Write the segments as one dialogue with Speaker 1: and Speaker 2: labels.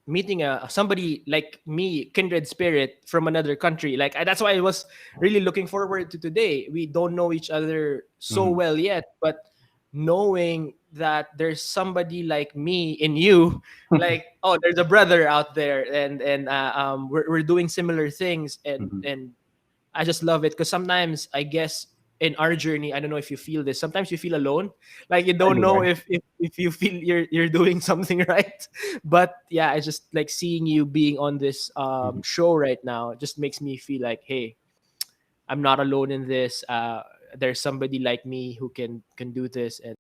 Speaker 1: meeting somebody like me, kindred spirit from another country. Like that's why I was really looking forward to today. We don't know each other so
Speaker 2: Mm-hmm.
Speaker 1: well yet, but knowing that there's somebody like me in you, like, oh, there's a brother out there, and we're doing similar things,
Speaker 2: Mm-hmm.
Speaker 1: and I just love it because sometimes I guess in our journey, I don't know if you feel this. Sometimes you feel alone, like you
Speaker 2: I
Speaker 1: don't
Speaker 2: do.
Speaker 1: know if you feel you're doing something right. But yeah, I just like seeing you being on this
Speaker 2: Mhm.
Speaker 1: show right now. Just makes me feel like, hey, I'm not alone in this. There's somebody like me who can do this, and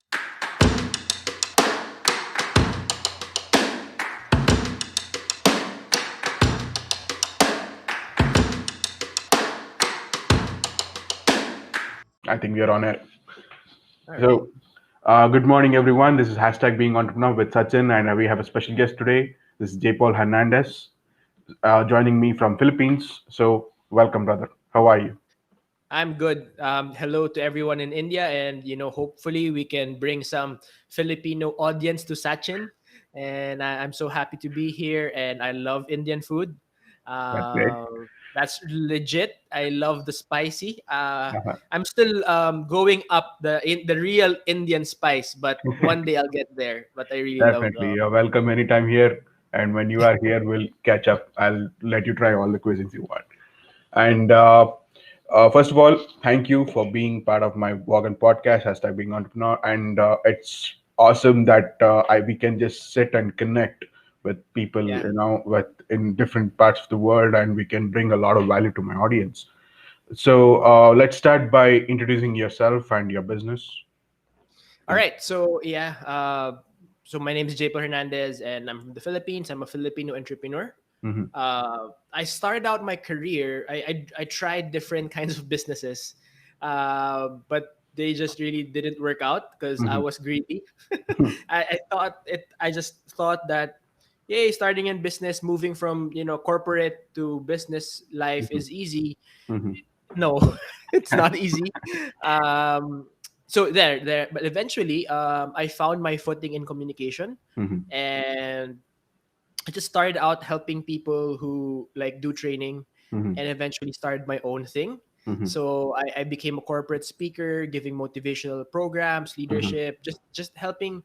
Speaker 2: I think we are on it.
Speaker 1: all right.
Speaker 2: So, good morning, everyone. This is hashtag Being Entrepreneur with Sachin, and we have a special guest today. This is Jpaul Hernandez, joining me from Philippines. So, welcome, brother. How are you?
Speaker 1: I'm good. Hello to everyone in India, and hopefully we can bring some Filipino audience to Sachin. And I'm so happy to be here, and I love Indian food.
Speaker 2: That's great.
Speaker 1: That's legit. I love the spicy.
Speaker 2: Uh-huh.
Speaker 1: I'm still going up the real Indian spice, but one day I'll get there. But I really love.
Speaker 2: Definitely. You're welcome anytime here. And when you are here, we'll catch up. I'll let you try all the cuisines you want. And first of all, thank you for being part of my blog and podcast, hashtag Being Entrepreneur. And it's awesome that we can just sit and connect with people,
Speaker 1: Yeah.
Speaker 2: with in different parts of the world, and we can bring a lot of value to my audience. So let's start by introducing yourself and your business.
Speaker 1: All right. So yeah. So my name is Jpaul Hernandez, and I'm from the Philippines. I'm a Filipino entrepreneur.
Speaker 2: Mm-hmm.
Speaker 1: I started out my career. I tried different kinds of businesses, but they just really didn't work out because I
Speaker 2: Mm-hmm.
Speaker 1: was greedy. I just thought that, yay, starting in business, moving from corporate to business life
Speaker 2: Mm-hmm.
Speaker 1: is easy.
Speaker 2: Mm-hmm.
Speaker 1: No, it's not easy. Um, so there, but eventually, I found my footing in communication,
Speaker 2: Mm-hmm.
Speaker 1: and I just started out helping people who like do training,
Speaker 2: Mm-hmm.
Speaker 1: and eventually started my own thing.
Speaker 2: Mm-hmm.
Speaker 1: So I became a corporate speaker, giving motivational programs,
Speaker 2: Mm-hmm.
Speaker 1: leadership, just helping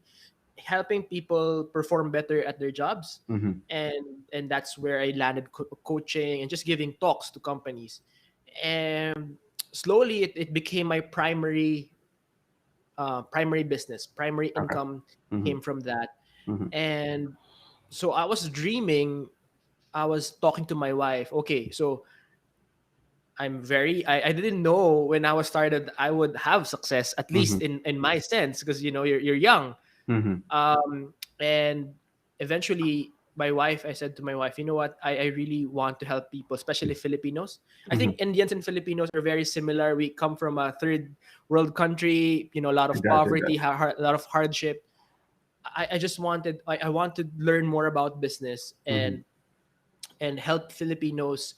Speaker 1: people perform better at their jobs,
Speaker 2: Mm-hmm.
Speaker 1: and that's where I landed coaching and just giving talks to companies, and slowly it became my primary business, primary
Speaker 2: Okay.
Speaker 1: income
Speaker 2: Mm-hmm.
Speaker 1: came from that,
Speaker 2: Mm-hmm.
Speaker 1: and so I was dreaming. I was talking to my wife. Okay, so I didn't know when I was started I would have success, at
Speaker 2: Mm-hmm.
Speaker 1: least in my sense, because you're young.
Speaker 2: Mm-hmm.
Speaker 1: And eventually my wife I said to my wife, you know what, I really want to help people, especially Filipinos. I
Speaker 2: Mm-hmm.
Speaker 1: think Indians and Filipinos are very similar. We come from a third world country, a lot of
Speaker 2: It does. It
Speaker 1: poverty,
Speaker 2: does.
Speaker 1: a lot of hardship. I just wanted I want to learn more about business
Speaker 2: Mm-hmm.
Speaker 1: and help Filipinos,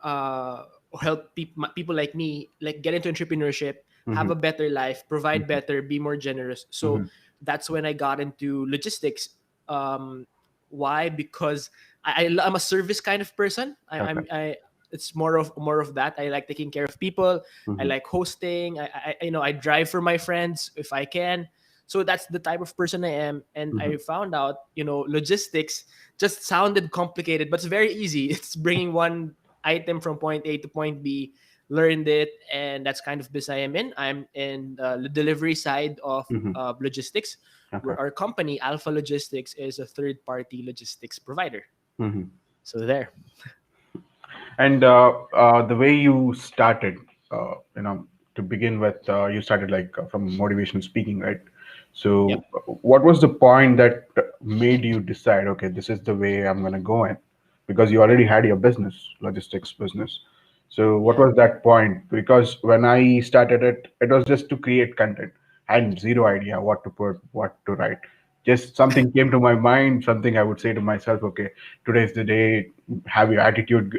Speaker 1: uh, help people like me, like get into entrepreneurship, have
Speaker 2: Mm-hmm.
Speaker 1: a better life, provide
Speaker 2: Mm-hmm.
Speaker 1: better, be more generous. So
Speaker 2: Mm-hmm.
Speaker 1: that's when I got into logistics. Um, why? Because I'm a service kind of person.
Speaker 2: Okay.
Speaker 1: It's more of that. I like taking care of people. I
Speaker 2: Mm-hmm.
Speaker 1: like hosting. I drive for my friends if I can. So that's the type of person I am. And
Speaker 2: Mm-hmm.
Speaker 1: I found out, logistics just sounded complicated, but it's very easy. It's bringing one item from point A to point B, learned it, and that's kind of business I am in. I'm in the delivery side of
Speaker 2: Mm-hmm.
Speaker 1: logistics,
Speaker 2: Okay.
Speaker 1: where our company, Alpha Logistics, is a third party logistics provider.
Speaker 2: Mm-hmm.
Speaker 1: So there.
Speaker 2: And the way you started, to begin with, you started like from motivational speaking, right? So,
Speaker 1: Yep.
Speaker 2: what was the point that made you decide, okay, this is the way I'm going to go in? Because you already had your business, logistics business. So, what
Speaker 1: Yeah.
Speaker 2: was that point? Because when I started it, it was just to create content. I had zero idea what to put, what to write. Just something came to my mind, something I would say to myself, okay, today's the day, have your attitude,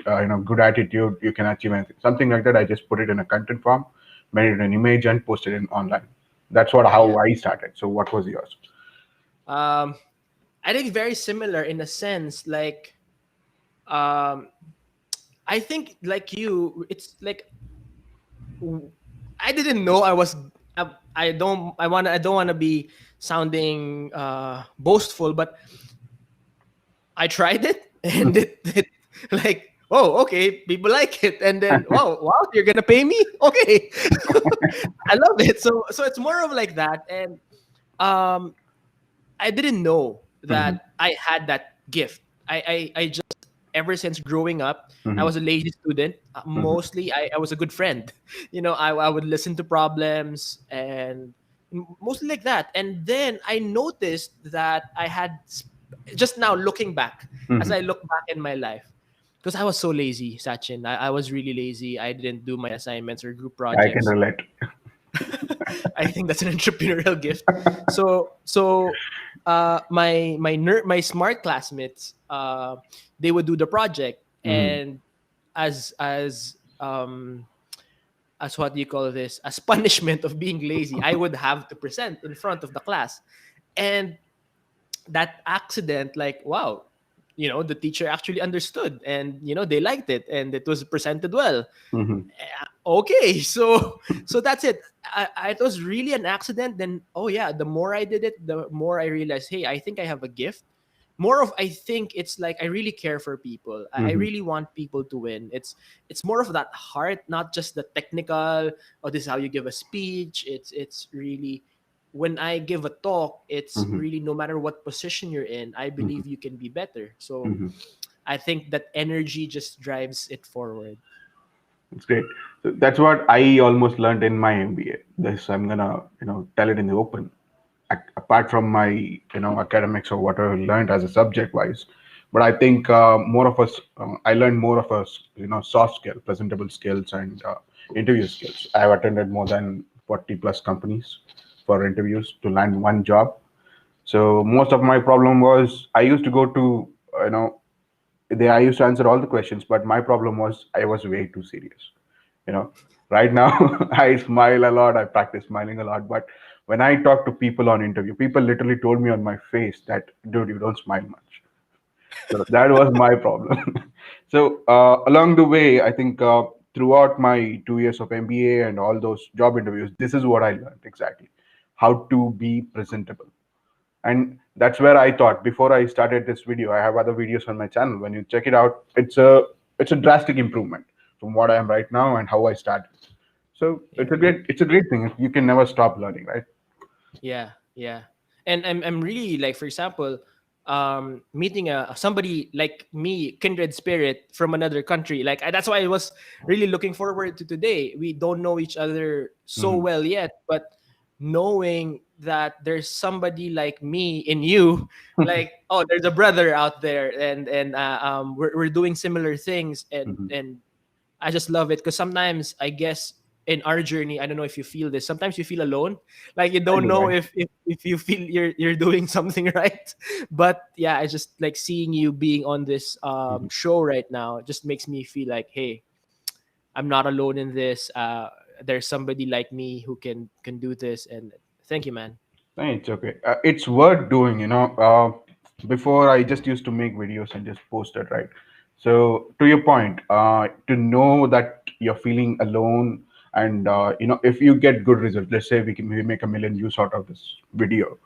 Speaker 2: good attitude, you can achieve anything. Something like that. I just put it in a content form, made it an image, and posted it online. That's what
Speaker 1: Yeah.
Speaker 2: how I started. So, what was yours?
Speaker 1: Um, I think very similar in a sense. Like, um, I think like you, it's like I didn't know I was. I don't. I wanna. I don't wanna be sounding boastful, but I tried it and it like, oh, okay, people like it, and then wow, you're gonna pay me, okay. I love it. So it's more of like that, and um, I didn't know
Speaker 2: Mm-hmm.
Speaker 1: that I had that gift. I just ever since growing up, I
Speaker 2: Mm-hmm.
Speaker 1: was a lazy student.
Speaker 2: Mm-hmm.
Speaker 1: Mostly, I was a good friend. I would listen to problems and mostly like that. And then I noticed that I had just now looking back, as
Speaker 2: Mm-hmm.
Speaker 1: I look back in my life, because I was so lazy, Sachin. I was really lazy. I didn't do my assignments or group
Speaker 2: I can
Speaker 1: projects.
Speaker 2: relate.
Speaker 1: I think that's an entrepreneurial gift. My smart classmates, they would do the project,
Speaker 2: Mm-hmm.
Speaker 1: and as as um as what do you call this, as punishment of being lazy, I would have to present in front of the class. And that accident, like, wow, the teacher actually understood, and they liked it, and it was presented well.
Speaker 2: Mm-hmm.
Speaker 1: Okay, so that's it. It was really an accident. Then, oh yeah, the more I did it, the more I realized, hey, I think I have a gift. More of, I think it's like I really care for people. I
Speaker 2: Mm-hmm.
Speaker 1: really want people to win. It's more of that heart, not just the technical. Oh, this is how you give a speech. It's really, when I give a talk, it's
Speaker 2: Mm-hmm.
Speaker 1: really, no matter what position you're in, I
Speaker 2: Mm-hmm.
Speaker 1: believe you can be better. So
Speaker 2: Mm-hmm.
Speaker 1: I think that energy just drives it forward.
Speaker 2: It's great. So that's what I almost learned in my MBA. This I'm gonna, tell it in the open. Apart from my, academics or whatever I learned as a subject wise, but I think more of us, I learned more of us, soft skill, presentable skills, and interview skills. I've attended more than 40 plus companies for interviews to land one job. So most of my problem was I used to go to, you know, I used to answer all the questions, but my problem was I was way too serious. You know, right now I smile a lot, I practice smiling a lot, but when I talk to people on interview, people literally told me on my face that, dude, you don't smile much. So that was my problem. So along the way, I think throughout my 2 years of MBA and all those job interviews, this is what I learned exactly: how to be presentable. And that's where I thought, before I started this video, I have other videos on my channel. When you check it out, it's a drastic improvement from what I am right now and how I started. So
Speaker 1: Yeah.
Speaker 2: it's a great thing. You can never stop learning, right?
Speaker 1: Yeah, yeah. And I'm really like, for example, meeting a somebody like me, kindred spirit from another country. Like, that's why I was really looking forward to today. We don't know each other so
Speaker 2: Hmm.
Speaker 1: well yet, but knowing that there's somebody like me in you, like, oh, there's a brother out there, and we're doing similar things,
Speaker 2: Hmm.
Speaker 1: and I just love it, because sometimes, I guess, in our journey, I don't know if you feel this. Sometimes you feel alone, like you
Speaker 2: I
Speaker 1: don't
Speaker 2: do,
Speaker 1: know
Speaker 2: I do.
Speaker 1: if you feel you're doing something right. But yeah, I just like seeing you being on this
Speaker 2: Mhm.
Speaker 1: show right now. Just makes me feel like, hey, I'm not alone in this. There's somebody like me who can do this, and thank you, man.
Speaker 2: No, it's okay. It's worth doing, before I just used to make videos and just post it, right? So to your point, to know that you're feeling alone, and if you get good results, let's say we make a million views out of this video,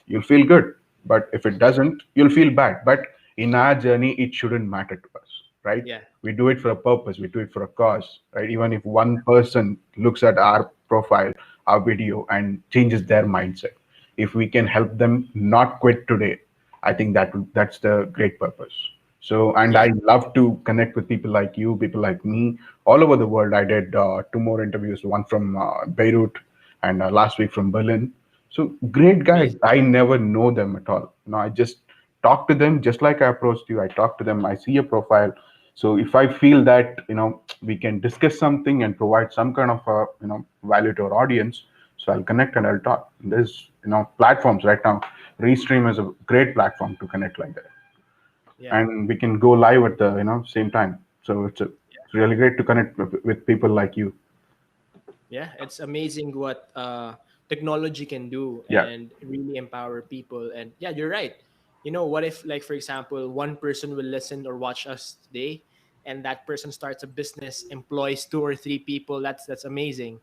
Speaker 2: you'll feel good. But if it doesn't, you'll feel bad. But in our journey, it shouldn't matter to us, right?
Speaker 1: Yeah,
Speaker 2: We do it for a purpose, we do it for a cause, right? Even if one person looks at our profile, our video, and changes their mindset, if we can help them not quit today, I think that's the great purpose. So, and
Speaker 1: yeah,
Speaker 2: I love to connect with people like you, people like me, all over the world. I did two more interviews, one from Beirut, and last week from Berlin. So great guys.
Speaker 1: amazing.
Speaker 2: I never know them at all. I just talk to them just like I approached you. I talk to them. I see your profile. So if I feel that we can discuss something and provide some kind of value to our audience, so I'll connect and I'll talk. There's platforms right now. Restream is a great platform to connect like that,
Speaker 1: Yeah,
Speaker 2: and we can go live at the same time. So it's really great to connect with people like you.
Speaker 1: yeah. It's amazing what technology can do
Speaker 2: Yeah.
Speaker 1: and really empower people. And yeah, you're right. what if, like, for example, one person will listen or watch us today, and that person starts a business, employs two or three people. That's amazing.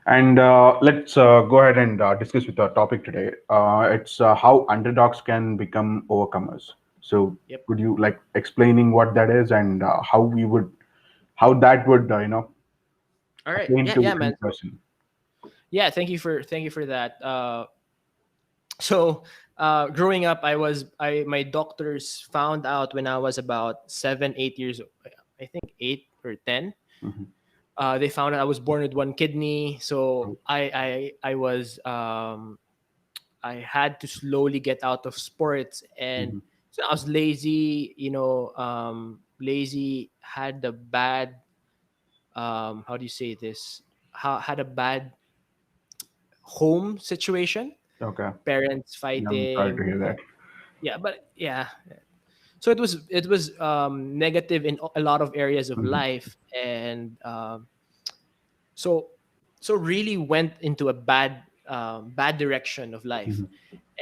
Speaker 2: And let's go ahead and discuss with our topic today. It's how underdogs can become overcomers. So,
Speaker 1: Yep.
Speaker 2: could you like explaining what that is and how that would,
Speaker 1: All right.
Speaker 2: attain
Speaker 1: Yeah,
Speaker 2: to
Speaker 1: yeah,
Speaker 2: any
Speaker 1: man.
Speaker 2: person?
Speaker 1: Yeah, thank you for that. So growing up, I my doctors found out when I was about 7 8 years old. I think 8 or 10.
Speaker 2: Hmm.
Speaker 1: They found out I was born with one kidney, so I had to slowly get out of sports. And
Speaker 2: Hmm.
Speaker 1: so I was lazy, lazy, had a bad, how do you say this, had a bad home situation,
Speaker 2: Okay,
Speaker 1: parents
Speaker 2: I'm sorry to
Speaker 1: fighting.
Speaker 2: hear that.
Speaker 1: Yeah, but yeah, so it was negative in a lot of areas of
Speaker 2: Hmm.
Speaker 1: life. And so really went into a bad direction of life.
Speaker 2: Hmm.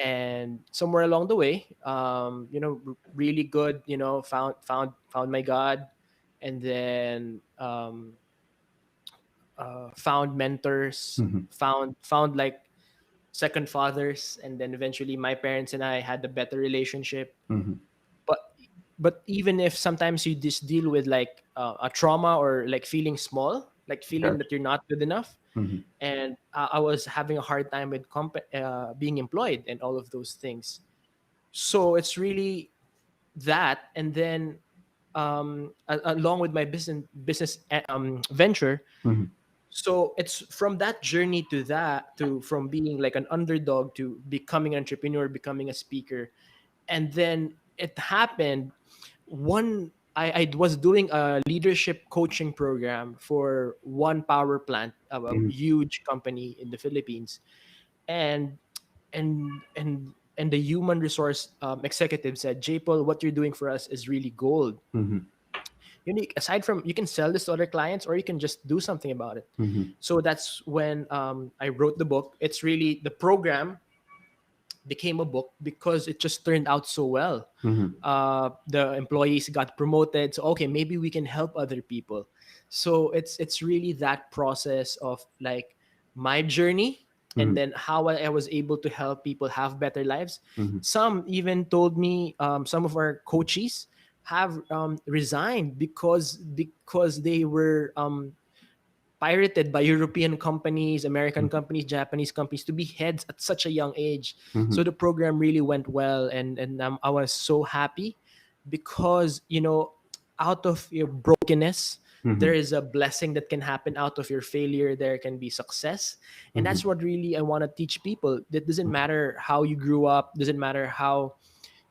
Speaker 1: And somewhere along the way, really good, found my God. And then found mentors,
Speaker 2: Hmm.
Speaker 1: found like second fathers. And then eventually my parents and I had a better relationship.
Speaker 2: Hmm.
Speaker 1: but but even if sometimes you just deal with like a trauma, or like feeling small, like feeling
Speaker 2: Yes.
Speaker 1: that you're not good enough.
Speaker 2: Hmm.
Speaker 1: And I was having a hard time with being employed and all of those things. So it's really that. And then along with my business venture.
Speaker 2: Hmm.
Speaker 1: So it's from that journey to that, to from being like an underdog to becoming an entrepreneur, becoming a speaker. And then it happened. I was doing a leadership coaching program for one power plant, a
Speaker 2: Hmm.
Speaker 1: huge company in the Philippines. And and and and the human resource executive said, Jpaul, what you're doing for us is really gold.
Speaker 2: Hmm.
Speaker 1: Unique, aside from, you can sell this to other clients, or you can just do something about it.
Speaker 2: Hmm.
Speaker 1: So that's when I wrote the book. It's really, the program became a book because it just turned out so well.
Speaker 2: Hmm.
Speaker 1: The employees got promoted, so okay, maybe we can help other people. So it's really that process of like my journey, and
Speaker 2: Hmm.
Speaker 1: then how I was able to help people have better lives.
Speaker 2: Hmm.
Speaker 1: Some even told me, some of our coaches have resigned because they were pirated by European companies, American companies, Japanese companies to be heads at such a young age.
Speaker 2: Hmm.
Speaker 1: So the program really went well, and I was so happy because out of your brokenness,
Speaker 2: Hmm.
Speaker 1: there is a blessing that can happen. Out of your failure, there can be success. And
Speaker 2: Hmm.
Speaker 1: that's what really I want to teach people. That doesn't matter how you grew up, doesn't matter how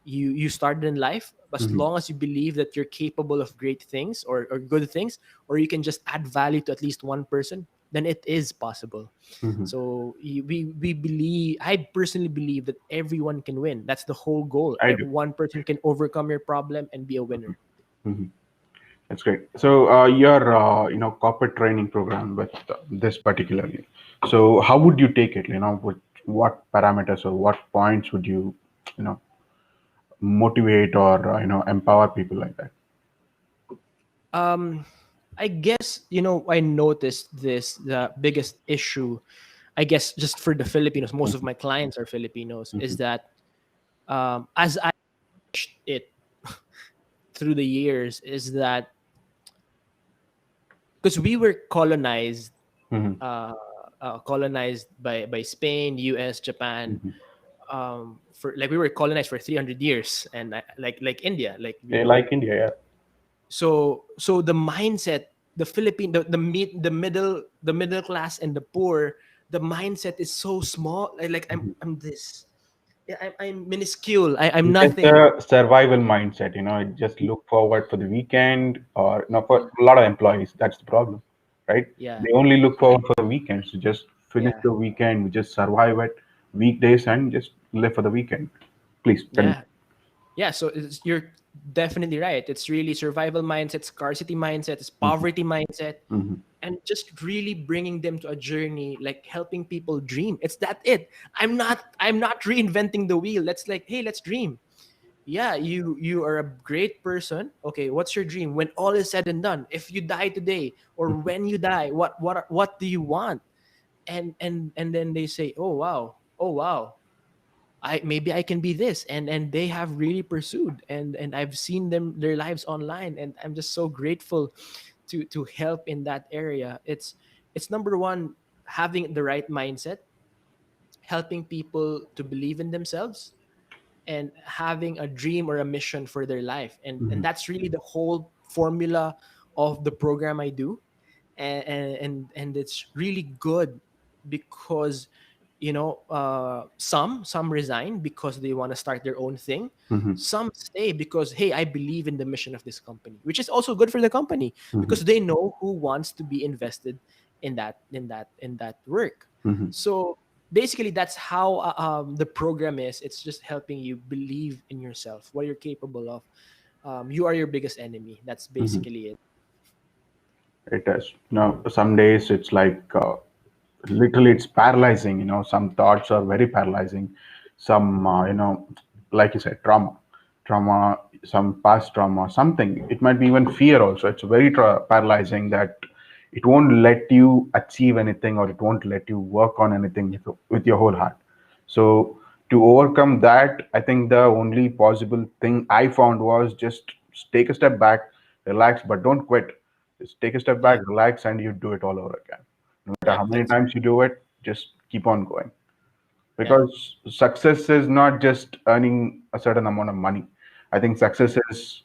Speaker 1: you started in life, as
Speaker 2: Hmm.
Speaker 1: long as you believe that you're capable of great things, or good things, or you can just add value to at least one person, then it is possible.
Speaker 2: Hmm.
Speaker 1: So we believe, I personally believe, that everyone can win. That's the whole goal.
Speaker 2: I do.
Speaker 1: One person can overcome your problem and be a winner.
Speaker 2: Hmm. That's great. So your corporate training program with this particularly. So how would you take it? With what parameters or what points would you know motivate or empower people like that?
Speaker 1: um I guess, I noticed this, the biggest issue, I guess, just for the Filipinos, most of my clients are Filipinos, is
Speaker 2: Hmm.
Speaker 1: that as I it through the years, is that because we were colonized,
Speaker 2: Hmm.
Speaker 1: colonized by Spain, US, Japan.
Speaker 2: Hmm.
Speaker 1: For like, we were colonized for 300 years, and like India, like,
Speaker 2: They like India, yeah.
Speaker 1: so the mindset, the Philippine, the middle class and the poor, the mindset is so small. Like
Speaker 2: Mhm.
Speaker 1: I'm this, yeah, I'm minuscule. I'm
Speaker 2: Just
Speaker 1: nothing.
Speaker 2: a survival mindset, just look forward for the weekend, or for a lot of employees, that's the problem, right?
Speaker 1: Yeah,
Speaker 2: They only look
Speaker 1: yeah,
Speaker 2: forward for the weekends to just finish
Speaker 1: yeah,
Speaker 2: the weekend, we just survive it, weekdays, and just live for the weekend. Please tell me.
Speaker 1: yeah. Yeah, so you're definitely right. It's really survival mindset, scarcity mindset, it's
Speaker 2: Mhm.
Speaker 1: poverty mindset,
Speaker 2: Mhm.
Speaker 1: and just really bringing them to a journey, like helping people dream. It's that it. I'm not reinventing the wheel. Let's like, hey, let's dream. Yeah, you are a great person. Okay, what's your dream? When all is said and done, if you die today or
Speaker 2: Mhm.
Speaker 1: when you die, what do you want? And then they say, oh wow, oh wow, I maybe I can be this, and they have really pursued, and I've seen them their lives online, and I'm just so grateful to help in that area. It's number one, having the right mindset, helping people to believe in themselves, and having a dream or a mission for their life, and
Speaker 2: Mhm.
Speaker 1: that's really the whole formula of the program I do. And it's really good because some resign because they want to start their own thing.
Speaker 2: Mhm.
Speaker 1: Some stay because, hey, I believe in the mission of this company, which is also good for the company
Speaker 2: Mhm.
Speaker 1: because they know who wants to be invested in that work.
Speaker 2: Mhm.
Speaker 1: So basically that's how the program is. It's just helping you believe in yourself, what you're capable of. You are your biggest enemy. That's
Speaker 2: Mhm.
Speaker 1: basically it.
Speaker 2: It is. Some days it's like literally it's paralyzing. Some thoughts are very paralyzing. Some, like you said, trauma, some past trauma, something. It might be even fear also. It's very paralyzing that it won't let you achieve anything or it won't let you work on anything with your whole heart. So to overcome that, I think the only possible thing I found was just take a step back, relax, but don't quit. Just take a step
Speaker 1: Yeah,
Speaker 2: back, relax, and you do it all over again. No matter
Speaker 1: yeah,
Speaker 2: how many
Speaker 1: that's
Speaker 2: times you do it, just keep on going.
Speaker 1: yeah,
Speaker 2: Because success is not just earning a certain amount of money. I think success is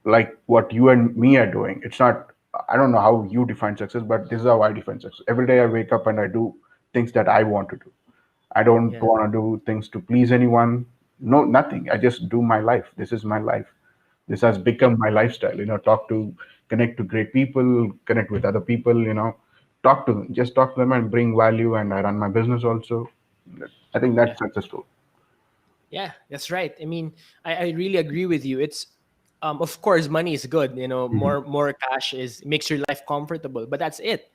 Speaker 2: like what you and me are doing. It's not, I don't know how you define success, but this is how I define success. Every day I wake up and I do things that I want to do. I don't
Speaker 1: yeah,
Speaker 2: want to do things to please anyone. No, nothing. I just do my life. This is my life. This has
Speaker 1: yeah,
Speaker 2: become my lifestyle. Connect to great people, connect with other people. Talk to them. Just talk to them and bring value. And I run my business also. I think
Speaker 1: yeah.
Speaker 2: that's successful.
Speaker 1: Yeah, that's right. I mean, I really agree with you. It's of course money is good,
Speaker 2: Hmm.
Speaker 1: more cash is makes your life comfortable, but that's it.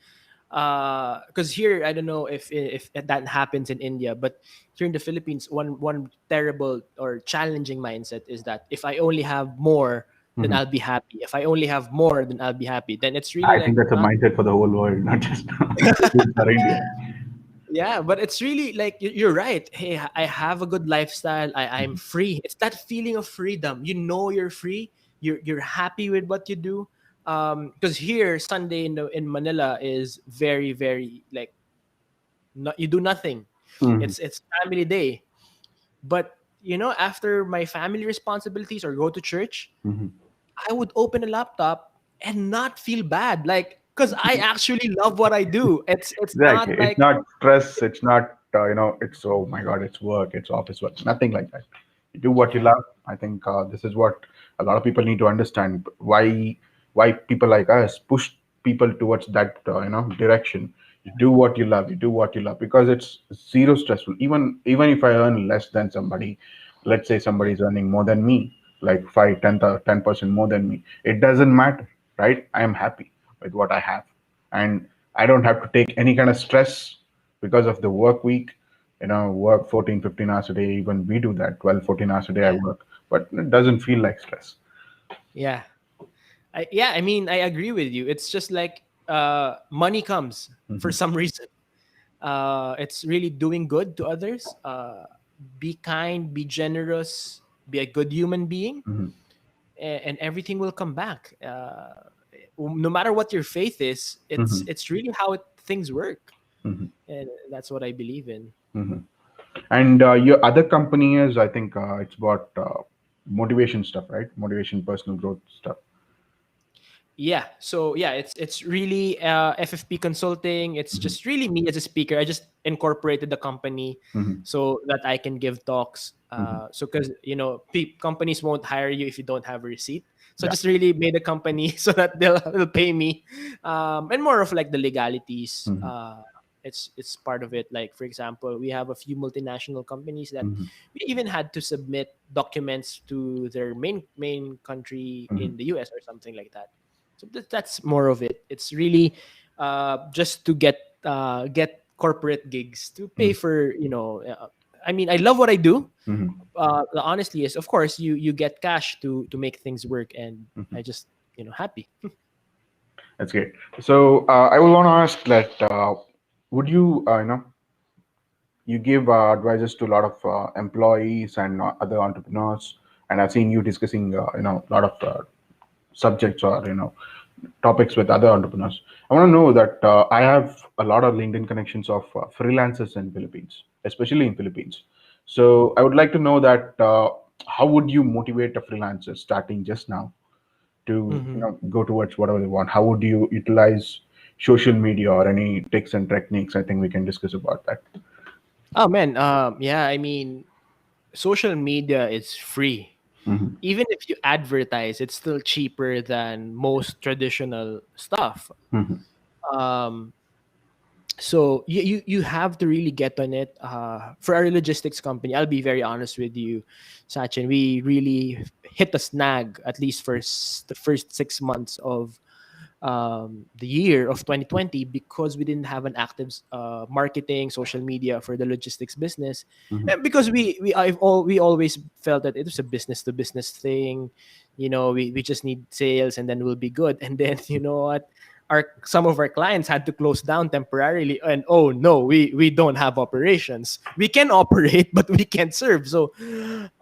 Speaker 1: Because here I don't know if that happens in India, but here in the Philippines, one terrible or challenging mindset is that if I only have more, then
Speaker 2: Hmm.
Speaker 1: I'll be happy. If I only have more, then I'll be happy. Then it's really
Speaker 2: I think
Speaker 1: like
Speaker 2: that's a
Speaker 1: not.
Speaker 2: mindset for the whole world, not just Philippines or India.
Speaker 1: Yeah, but it's really like you're right. Hey, I have a good lifestyle. I'm free. It's that feeling of freedom. You're free. You're happy with what you do. Because here Sunday in Manila is very very like you do nothing.
Speaker 2: Hmm.
Speaker 1: It's family day. But after my family responsibilities or go to church,
Speaker 2: Hmm.
Speaker 1: I would open a laptop and not feel bad, like because I actually love what I do. It's
Speaker 2: Exactly.
Speaker 1: not
Speaker 2: It's
Speaker 1: like
Speaker 2: not stress. It's not, it's, oh my God, it's work, it's office work, nothing like that. You do what you
Speaker 1: yeah,
Speaker 2: love. I think this is what a lot of people need to understand. Why people like us push people towards that, direction. You do what you love. You do what you love because it's zero stressful. Even if I earn less than somebody, let's say
Speaker 1: yeah,
Speaker 2: somebody's earning more than me, like 10% more than me, it doesn't matter, right? I am happy with what I have, and I don't have to take any kind of stress because of the work week. Work 14, 15 hours a day. Even we do that, 12, 14 hours a day I
Speaker 1: yeah,
Speaker 2: work, but it doesn't feel like stress.
Speaker 1: yeah. I mean, I agree with you. It's just like money comes for
Speaker 2: Hmm.
Speaker 1: some reason. It's really doing good to others. Be kind, be generous, be a good human being,
Speaker 2: Hmm.
Speaker 1: and everything will come back. No matter what your faith is, it's
Speaker 2: Hmm.
Speaker 1: it's really how things work,
Speaker 2: Hmm.
Speaker 1: and that's what I believe in.
Speaker 2: Hmm. And your other company is, I think, it's about motivation stuff, right? Motivation, personal growth stuff.
Speaker 1: Yeah, so yeah, it's really FFP consulting. It's
Speaker 2: Hmm.
Speaker 1: just really me as a speaker. I just incorporated the company
Speaker 2: Hmm.
Speaker 1: so that I can give talks.
Speaker 2: Hmm.
Speaker 1: So because companies won't hire you if you don't have a receipt. So
Speaker 2: Yeah.
Speaker 1: just really made a company so that they'll pay me, and more of like the legalities.
Speaker 2: Hmm.
Speaker 1: It's part of it. Like for example, we have a few multinational companies that
Speaker 2: Mm-hmm.
Speaker 1: we even had to submit documents to their main country
Speaker 2: Mm-hmm.
Speaker 1: in the US or something like that. So that's more of it. It's really just to get corporate gigs to pay for, I mean, I love what I do.
Speaker 2: Mm-hmm.
Speaker 1: The honestly is, of course, you get cash to make things work, and
Speaker 2: Mm-hmm.
Speaker 1: I just happy.
Speaker 2: That's great. So I will want to ask that would you you give advices to a lot of employees and other entrepreneurs, and I've seen you discussing a lot of subjects or topics with other entrepreneurs. I want to know that I have a lot of LinkedIn connections of freelancers in Philippines, especially in Philippines. So I would like to know that how would you motivate a freelancer starting just now to
Speaker 1: Hmm.
Speaker 2: go towards whatever they want? How would you utilize social media or any tips and techniques? I think we can discuss about that.
Speaker 1: Oh man, yeah. I mean, social media is free.
Speaker 2: Mm-hmm.
Speaker 1: Even if you advertise, it's still cheaper than most traditional stuff.
Speaker 2: Mm-hmm.
Speaker 1: Um, so you have to really get on it. For our logistics company, I'll be very honest with you, Sachin. We really hit a snag at least for the first 6 months of the year of 2020, because we didn't have an active marketing social media for the logistics business.
Speaker 2: Mm-hmm.
Speaker 1: And because we always felt that it was a business to business thing. We just need sales and then we'll be good. And then you know what, some of our clients had to close down temporarily, and oh no, we don't have operations. We can operate but we can't serve. So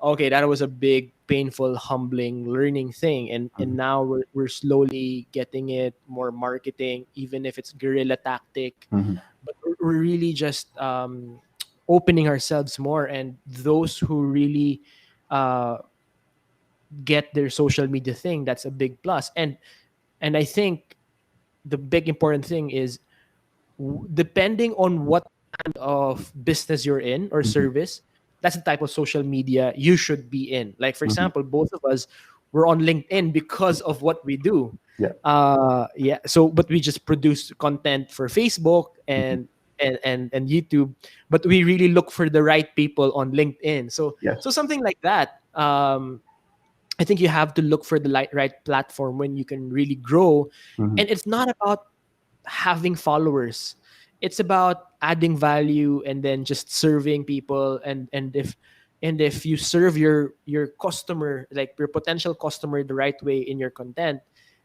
Speaker 1: okay, that was a big, painful, humbling learning thing. And now we're slowly getting it more marketing, even if it's guerrilla tactic.
Speaker 2: Mm-hmm.
Speaker 1: But we're really just opening ourselves more, and those who really uh, get their social media thing, that's a big plus. And I think the big important thing is, depending on what kind of business you're in or
Speaker 2: Mm-hmm.
Speaker 1: service, that's the type of social media you should be in. Like for
Speaker 2: Mm-hmm.
Speaker 1: example, both of us were on LinkedIn because of what we do.
Speaker 2: Yeah.
Speaker 1: Yeah. So, but we just produce content for Facebook
Speaker 2: Mm-hmm.
Speaker 1: and YouTube, but we really look for the right people on LinkedIn.
Speaker 2: Yes.
Speaker 1: So something like that. I think you have to look for the right platform when you can really grow.
Speaker 2: Mm-hmm.
Speaker 1: And it's not about having followers. It's about adding value and then just serving people. And if you serve your customer, like your potential customer, the right way in your content,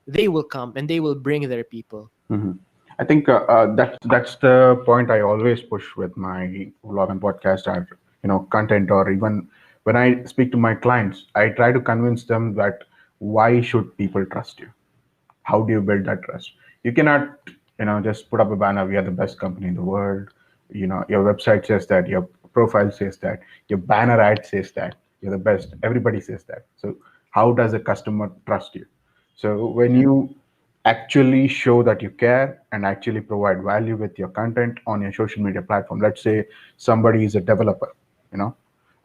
Speaker 1: they will come and they will bring their people.
Speaker 2: Mm-hmm. I think that's the point I always push with my vlog and podcast, or content, or even when I speak to my clients, I try to convince them that why should people trust you? How do you build that trust? You cannot just put up a banner, we are the best company in the world. Your website says that, your profile says that, your banner ad says that you're the best, everybody says that. So how does a customer trust you? So when
Speaker 1: Yeah.
Speaker 2: you actually show that you care and actually provide value with your content on your social media platform, let's say somebody is a developer, you know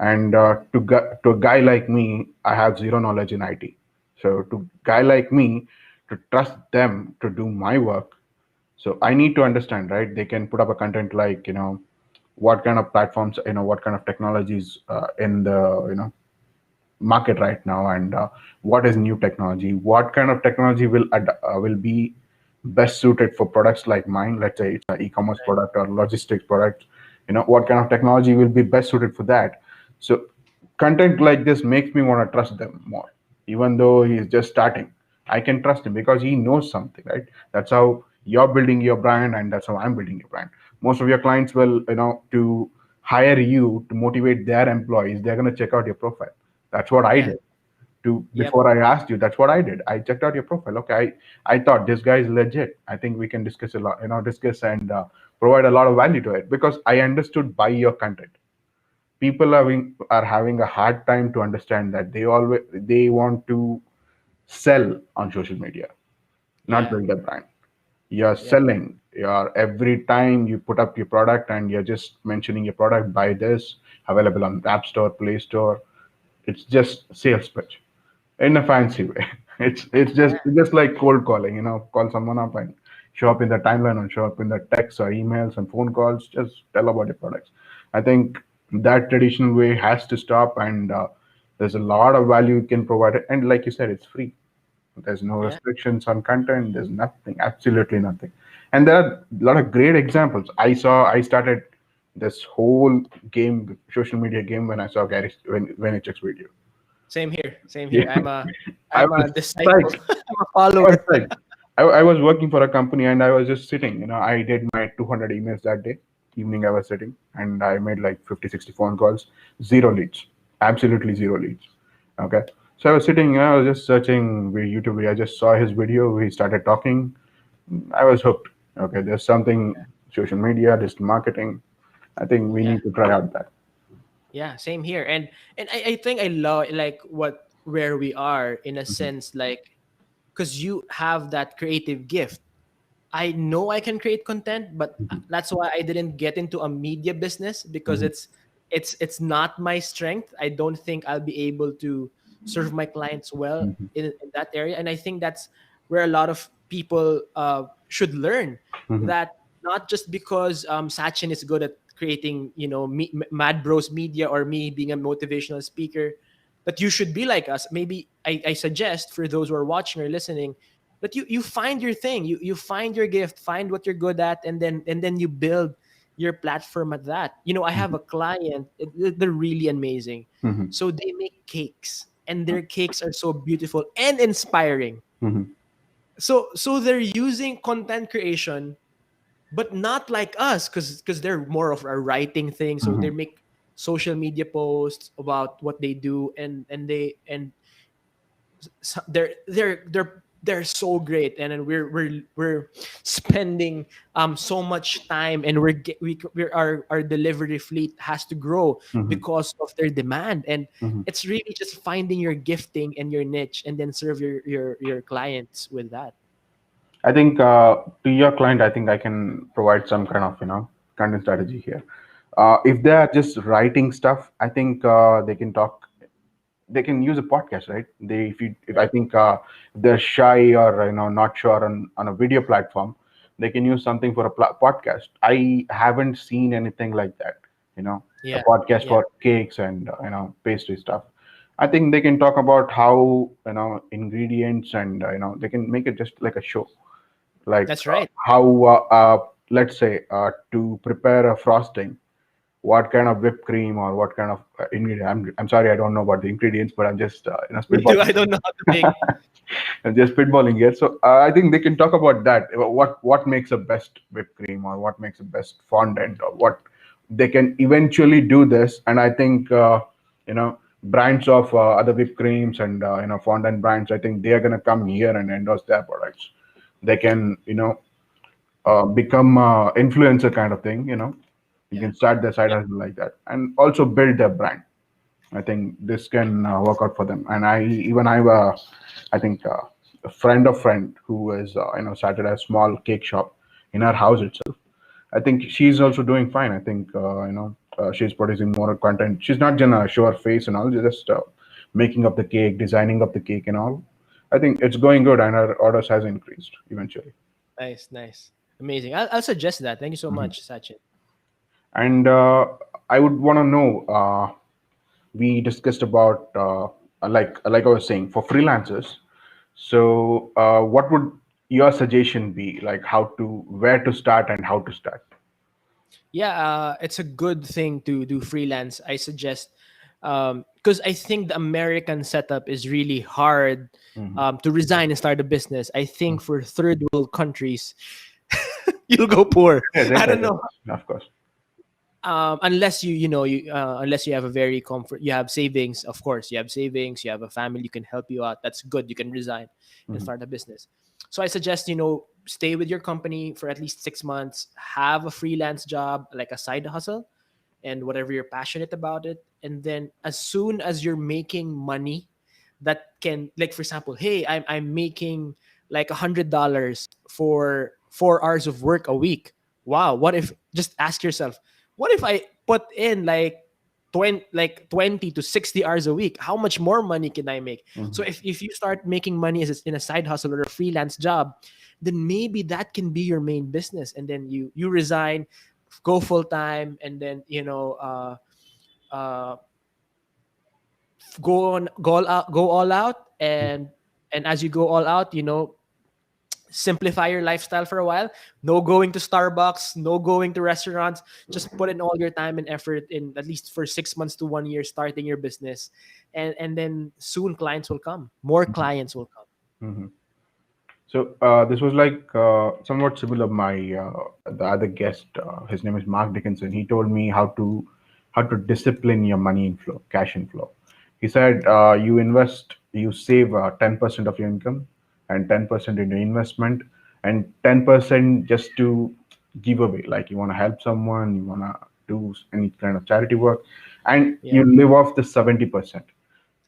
Speaker 2: and to a guy like me, I have zero knowledge in IT. So to guy like me, to trust them to do my work, so I need to understand, right? They can put up a content like, what kind of platforms, what kind of technologies in the market right now, and what is new technology, what kind of technology will be best suited for products like mine. Let's say it's an e-commerce product or logistics product. What kind of technology will be best suited for that. So content like this makes me want to trust them more, even though he's just starting. I can trust him because he knows something, right? That's how you're building your brand, and that's how I'm building your brand. Most of your clients will, to hire you to motivate their employees, they're going to check out your profile. That's what I
Speaker 1: Yeah.
Speaker 2: did. To
Speaker 1: Yep.
Speaker 2: before I asked you, that's what I did. I checked out your profile. Okay, I thought this guy is legit. I think we can discuss a lot, discuss and provide a lot of value to it, because I understood by your content. People are having a hard time to understand that they want to sell on social media, not
Speaker 1: Yeah.
Speaker 2: build a brand. You're
Speaker 1: Yep.
Speaker 2: selling. You're every time you put up your product and you're just mentioning your product, buy this, available on App Store, Play Store. It's just sales pitch in a fancy way. It's just
Speaker 1: Yeah.
Speaker 2: like cold calling. Call someone up and show up in the timeline or show up in the texts or emails and phone calls. Just tell about your products. I think that traditional way has to stop, and there's a lot of value you can provide. And like you said, it's free. There's no
Speaker 1: Yeah.
Speaker 2: restrictions on content. There's nothing, absolutely nothing. And there are a lot of great examples. I started this whole game, social media game, when I saw Gary when I checked video.
Speaker 1: Same here. Same
Speaker 2: Yeah.
Speaker 1: here.
Speaker 2: I
Speaker 1: I'm a
Speaker 2: was
Speaker 1: disciple.
Speaker 2: psyched.
Speaker 1: I'm a
Speaker 2: I was
Speaker 1: follower.
Speaker 2: psyched. I was working for a company and I was just sitting. I did my 200 emails that day. Evening, I was sitting and I made like 50, 60 phone calls, zero leads, absolutely zero leads. Okay. So I was sitting, I was just searching YouTube video. I just saw his video. We started talking. I was hooked. Okay. There's something, social media, digital marketing. I think we
Speaker 1: Yeah.
Speaker 2: need to try out that.
Speaker 1: Yeah. Same here. And I think I love like what where we are in a
Speaker 2: Mhm,
Speaker 1: sense, like because you have that creative gift. I know I can create content, but
Speaker 2: mhm,
Speaker 1: that's why I didn't get into a media business because
Speaker 2: mhm,
Speaker 1: it's not my strength. I don't think I'll be able to serve my clients well
Speaker 2: mhm,
Speaker 1: in that area. And I think that's where a lot of people should learn
Speaker 2: mhm,
Speaker 1: that not just because Sachin is good at creating, Mad Bros media or me being a motivational speaker, that you should be like us. Maybe I suggest for those who are watching or listening that you find your thing, you find your gift, find what you're good at, and then you build your platform at that. I have a client, they're really amazing.
Speaker 2: mhm,
Speaker 1: So they make cakes and their cakes are so beautiful and inspiring.
Speaker 2: mhm,
Speaker 1: So they're using content creation, but not like us, because they're more of a writing thing. So they
Speaker 2: mhm,
Speaker 1: make social media posts about what they do, and they're so great, and then we're spending so much time, and our delivery fleet has to grow
Speaker 2: mhm,
Speaker 1: because of their demand. And
Speaker 2: mhm.
Speaker 1: it's really just finding your gifting and your niche, and then serve your clients with that.
Speaker 2: I think to your client, I think I can provide some kind of content strategy here. If they are just writing stuff, I think they can talk. They can use a podcast, right? If I
Speaker 1: Right.
Speaker 2: think if they're shy or not sure on a video platform, they can use something for a podcast. I haven't seen anything like that. A
Speaker 1: Yeah.
Speaker 2: podcast
Speaker 1: Yeah.
Speaker 2: for cakes and pastry stuff. I think they can talk about how ingredients and they can make it just like a show, like
Speaker 1: That's right.
Speaker 2: how let's say to prepare a frosting, what kind of whipped cream or what kind of ingredient. I'm sorry, I don't know about the ingredients, but I'm just
Speaker 1: Me too.
Speaker 2: spitballing.
Speaker 1: I don't know how to make.
Speaker 2: I'm just spitballing here. So I think they can talk about that. What makes a best whipped cream or what makes a best fondant or what they can eventually do this. And I think brands of other whipped creams and fondant brands. I think they are gonna come here and endorse their products. They can become influencer kind of thing. You
Speaker 1: Yeah.
Speaker 2: can start their side
Speaker 1: Yeah.
Speaker 2: hustle like that and also build their brand. I think this can work out for them. And I have I think a friend of friend who is started a small cake shop in her house itself. I think she's also doing fine. I think she's producing more content. She's not gonna show her face and all, just making up the cake, designing up the cake and all. I think it's going good, and her orders has increased eventually.
Speaker 1: Nice. Nice. Amazing. I'll suggest that. Thank you so
Speaker 2: Mhm.
Speaker 1: much, Sachin.
Speaker 2: And I would want to know. We discussed about like I was saying for freelancers. So what would your suggestion be? Like how to where to start and how to start?
Speaker 1: Yeah, it's a good thing to do freelance. I suggest, because I think the American setup is really hard
Speaker 2: Hmm.
Speaker 1: to resign and start a business. I think for third world countries, you'll go poor.
Speaker 2: Yeah,
Speaker 1: I
Speaker 2: that's
Speaker 1: don't
Speaker 2: right.
Speaker 1: know.
Speaker 2: Of course.
Speaker 1: Unless unless you have a very comfort, you have savings. Of course, you have savings. You have a family you can help you out. That's good. You can resign and
Speaker 2: Hmm.
Speaker 1: start a business. So I suggest stay with your company for at least 6 months. Have a freelance job, like a side hustle, and whatever you're passionate about it. And then as soon as you're making money, that can, like, for example, hey, I'm making like $100 for 4 hours of work a week. Wow, what if, just ask yourself, what if I put in like 20 to 60 hours a week. How much more money can I make? So
Speaker 2: Mhm.
Speaker 1: if you start making money as in a side hustle or a freelance job, then maybe that can be your main business. And then you resign, go full time, and then uh, go all out, and as you go all out, simplify your lifestyle for a while. No going to Starbucks, no going to restaurants. Just put in all your time and effort in at least for 6 months to 1 year starting your business, and then soon clients will come. More clients will come.
Speaker 2: Mhm. So this was like somewhat similar. My the other guest, his name is Mark Dickinson. He told me how to discipline your money inflow, cash inflow. He said you invest, you save 10% of your income, and 10% in your investment, and 10% just to give away. Like you want to help someone, you want to do any kind of charity work, and
Speaker 1: Yeah,
Speaker 2: you live off the 70%.
Speaker 1: yeah,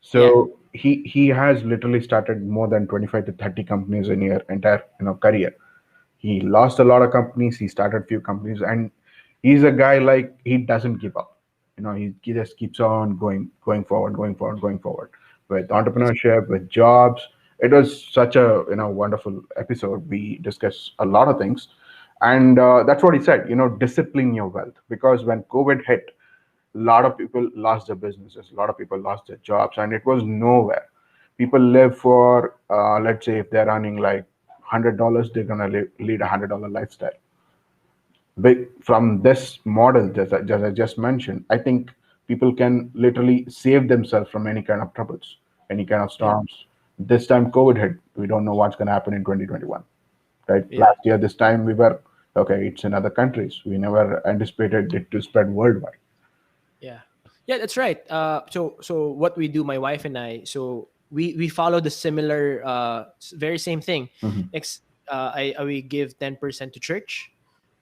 Speaker 2: So he has literally started more than 25 to 30 companies in your entire career. He lost a lot of companies. He started few companies, and he's a guy like he doesn't give up. He just keeps on going forward, going forward, going forward with
Speaker 1: that's
Speaker 2: entrepreneurship, with jobs. It was such a wonderful episode. We discussed a lot of things, and that's what he said. Discipline your wealth, because when COVID hit, a lot of people lost their businesses, a lot of people lost their jobs, and it was nowhere. People live for, let's say, if they're earning like $100, they're gonna lead $100 lifestyle. But from this model, just I just mentioned, I think people can literally save themselves from any kind of troubles, any kind of
Speaker 1: yeah,
Speaker 2: storms. This time COVID hit, we don't know what's gonna happen in 2021, right?
Speaker 1: yeah,
Speaker 2: Last year, this time we were okay. It's in other countries. We never anticipated it to spread worldwide.
Speaker 1: yeah, yeah. That's right. So what we do, my wife and I, so we follow the similar, very same thing.
Speaker 2: Mhm.
Speaker 1: We give 10% to church.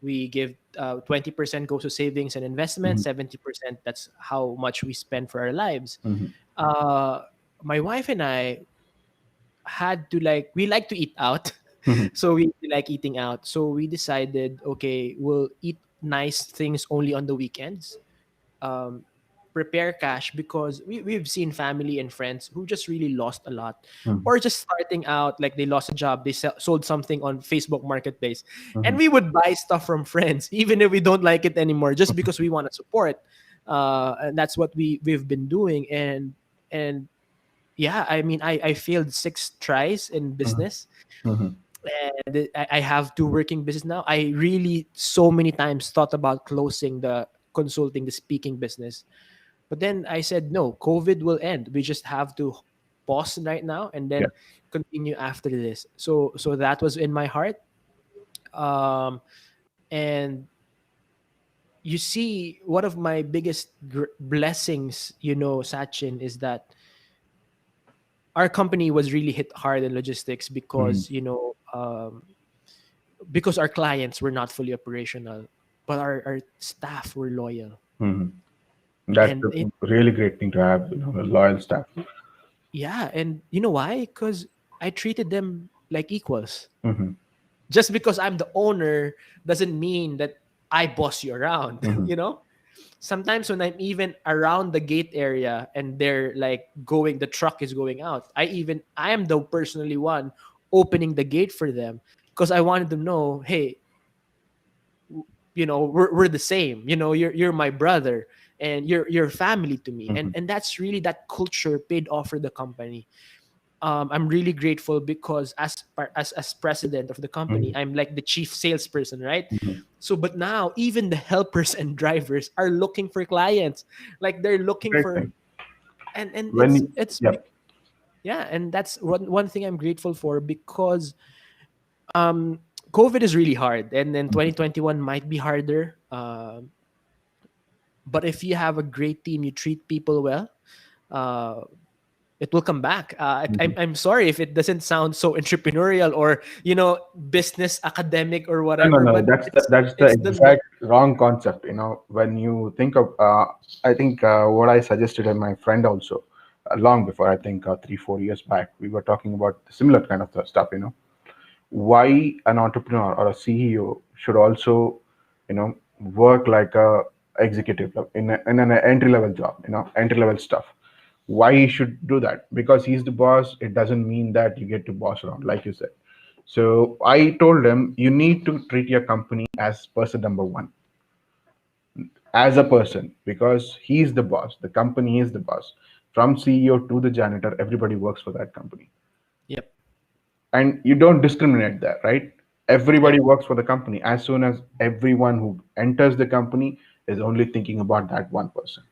Speaker 1: We give 20% goes to savings and investment.
Speaker 2: Mhm.
Speaker 1: 70%, that's how much we spend for our lives.
Speaker 2: Mhm.
Speaker 1: uh my wife and I had to, like, we like to eat out.
Speaker 2: Mhm.
Speaker 1: So we like eating out, so we decided, okay, we'll eat nice things only on the weekends. um Prepare cash, because we've seen family and friends who just really lost a lot,
Speaker 2: Mhm.
Speaker 1: or just starting out, like they lost a job, they sold something on Facebook Marketplace, and
Speaker 2: Mhm.
Speaker 1: we would buy stuff from friends even if we don't like it anymore, just because we want to support. And that's what we've been doing. And yeah, I mean, I failed 6 tries in
Speaker 2: Mhm.
Speaker 1: business,
Speaker 2: Mhm.
Speaker 1: and I have 2 working business now. I really so many times thought about closing the consulting, the speaking business, but then I said, no, COVID will end. We just have to pause right now and
Speaker 2: Yeah.
Speaker 1: then continue after this. So that was in my heart. Um, and you see, one of my biggest blessings, Sachin, is that our company was really hit hard in logistics
Speaker 2: Mhm.
Speaker 1: because, because our clients were not fully operational, but our staff were loyal.
Speaker 2: Mhm. That's
Speaker 1: And
Speaker 2: a really great thing to have, a loyal staff.
Speaker 1: yeah, and you know why? Because I treated them like equals.
Speaker 2: Mhm.
Speaker 1: Just because I'm the owner doesn't mean that I boss you around.
Speaker 2: Mhm.
Speaker 1: Sometimes when I'm even around the gate area and they're like the truck is going out, I am the personally one opening the gate for them, because I wanted to know, hey, we're the same. You're my brother, and you're family to me. and
Speaker 2: Mhm.
Speaker 1: and that's really, that culture paid off for the company. I'm really grateful, because as president of the company,
Speaker 2: Mhm.
Speaker 1: I'm like the chief salesperson, right?
Speaker 2: Mhm.
Speaker 1: So, but now even the helpers and drivers are looking for clients, like they're looking
Speaker 2: Great
Speaker 1: for,
Speaker 2: thing.
Speaker 1: and
Speaker 2: When yeah.
Speaker 1: yeah, and that's one thing I'm grateful for, because um COVID is really hard, and then
Speaker 2: Mhm.
Speaker 1: 2021 might be harder. But if you have a great team, you treat people well, uh, it will come back.
Speaker 2: Mhm.
Speaker 1: I'm sorry if it doesn't sound so entrepreneurial or business academic or
Speaker 2: No, no,
Speaker 1: whatever,
Speaker 2: no.
Speaker 1: but
Speaker 2: That's the
Speaker 1: it's the
Speaker 2: exact wrong concept. When you think of, I think what I suggested and my friend also, long before, I think 3 4 years back, we were talking about similar kind of stuff. Why an entrepreneur or a CEO should also, work like a executive level, in an entry level job, entry level stuff. Why he should do that? Because he's the boss. It doesn't mean that you get to boss around, like you said. So I told him, you need to treat your company as person number one, as a person, because he's the boss. The company is the boss. From CEO to the janitor, everybody works for that company.
Speaker 1: Yep.
Speaker 2: And you don't discriminate there, right? Everybody
Speaker 1: Yep.
Speaker 2: works for the company. As soon as everyone who enters the company is only thinking about that one person,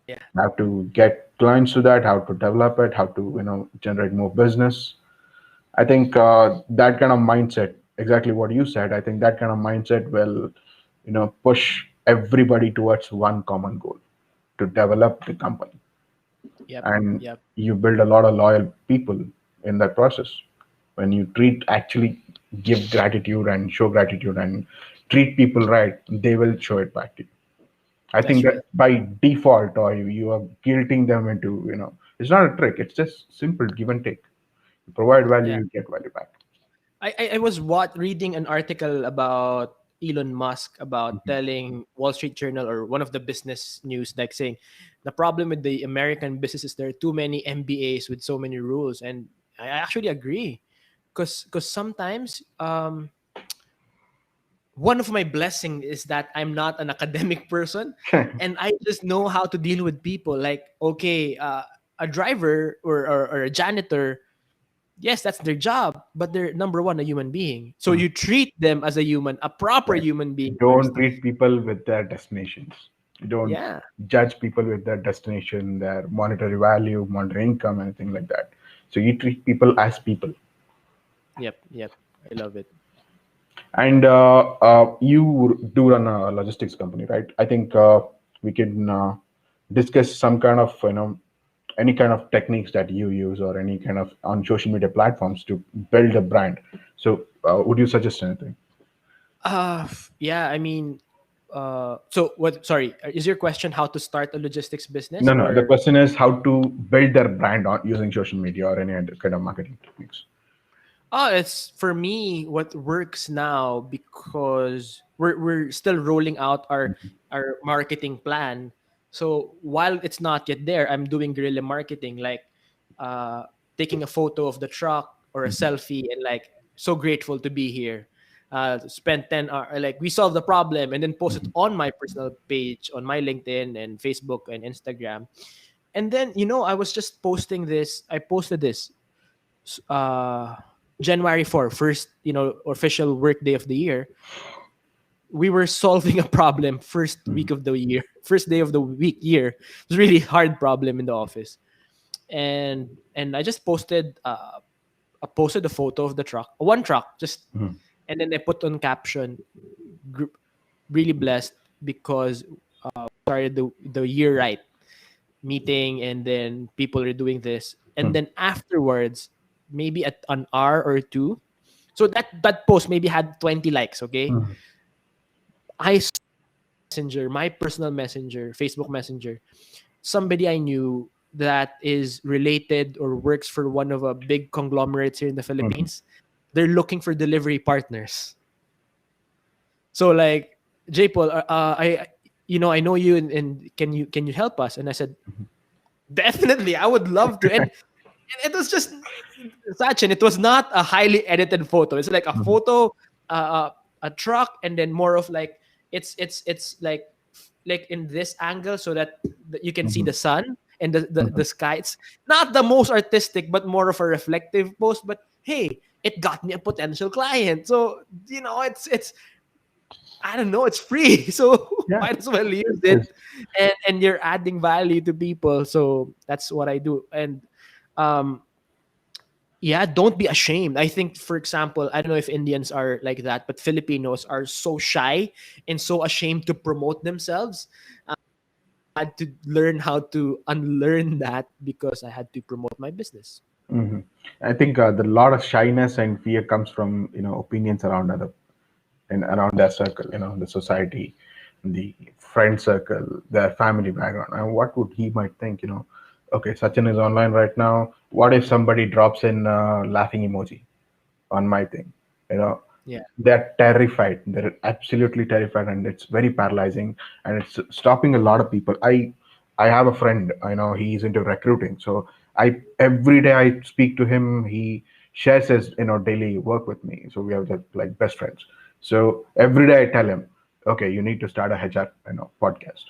Speaker 1: Yeah.
Speaker 2: how to get clients to that, how to develop it, how to generate more business. I think that kind of mindset, exactly what you said. I think that kind of mindset will push everybody towards one common goal, to develop the company.
Speaker 1: Yep.
Speaker 2: And
Speaker 1: Yep.
Speaker 2: you build a lot of loyal people in that process. When you treat actually give gratitude and show gratitude and treat people right, they will show it back to you. I think
Speaker 1: That's
Speaker 2: that
Speaker 1: right.
Speaker 2: by default, or you are guilting them into, it's not a trick. It's just simple give and take. You provide value,
Speaker 1: Yeah.
Speaker 2: you get value back.
Speaker 1: I was reading an article about Elon Musk about
Speaker 2: Mhm.
Speaker 1: telling Wall Street Journal or one of the business news, like saying the problem with the American business is there are too many MBAs with so many rules, and I actually agree because sometimes one of my blessing is that I'm not an academic person, and I just know how to deal with people. Like, okay, a driver or a janitor, yes, that's their job, but they're number one, a human being. So
Speaker 2: Mhm.
Speaker 1: you treat them as a human, a proper
Speaker 2: Right.
Speaker 1: human being
Speaker 2: Don't
Speaker 1: first.
Speaker 2: treat people with their destinations. Don't
Speaker 1: Yeah.
Speaker 2: judge people with their destination, their monetary value, monetary income, anything like that. So you treat people as people.
Speaker 1: Yep. Yep. I love it.
Speaker 2: And you do run a logistics company, right? I think we can discuss some kind of, any kind of techniques that you use, or any kind of on social media platforms to build a brand. So, would you suggest anything?
Speaker 1: Yeah. I mean, so what? Sorry, is your question how to start a logistics business
Speaker 2: No, no. The
Speaker 1: or?
Speaker 2: question is how to build their brand on using social media or any other kind of marketing techniques.
Speaker 1: Oh, it's for me what works now because we're still rolling out our marketing plan. So while it's not yet there, I'm doing guerrilla marketing, like uh, taking a photo of the truck or a
Speaker 2: Mhm.
Speaker 1: selfie, and like so grateful to be here. Spend 10 hours, like we solved the problem, and then post it
Speaker 2: Mhm.
Speaker 1: on my personal page on my LinkedIn and Facebook and Instagram. And then I was just posting this. I posted this uh January 4th, first, official work day of the year. We were solving a problem first week
Speaker 2: Mhm.
Speaker 1: of the year, first day of the week year. It was really hard problem in the office. And I just posted a photo of the truck, one truck, just,
Speaker 2: Mhm.
Speaker 1: and then I put on caption, gr- really blessed because started the year right, meeting, and then people are doing this, and
Speaker 2: Mhm.
Speaker 1: then afterwards, maybe at an hour or two, so that post maybe had 20 likes. Okay,
Speaker 2: Mhm.
Speaker 1: I saw messenger, my personal messenger, Facebook Messenger, somebody I knew that is related or works for one of a big conglomerates here in the
Speaker 2: Mhm.
Speaker 1: Philippines. They're looking for delivery partners. So like, Jpaul, I know you, and can you help us? And I said, definitely, I would love to. And it was just such, and it was not a highly edited photo. It's like a
Speaker 2: Mhm.
Speaker 1: photo, a truck, and then more of like it's like in this angle so that you can see
Speaker 2: Mhm.
Speaker 1: the sun and the
Speaker 2: Mhm.
Speaker 1: sky. It's not the most artistic, but more of a reflective post. But hey, it got me a potential client. So it's I don't know, it's free. So
Speaker 2: Yeah.
Speaker 1: might as well use
Speaker 2: Yes.
Speaker 1: it, and you're adding value to people. So that's what I do. And um yeah, don't be ashamed. I think, for example, I don't know if Indians are like that, but Filipinos are so shy and so ashamed to promote themselves. I had to learn how to unlearn that because I had to promote my business.
Speaker 2: Mhm. I think the lot of shyness and fear comes from opinions around other and around their circle, the society, the friend circle, their family background, and what would he might think, okay, Sachin is online right now. What if somebody drops in laughing emoji on my thing, you know?
Speaker 1: Yeah.
Speaker 2: They're terrified. They're absolutely terrified, and it's very paralyzing, and it's stopping a lot of people. I have a friend, I know he's into recruiting, so I every day I speak to him. He shares his daily work with me, so we have like best friends. So every day I tell him, okay, you need to start a HR podcast.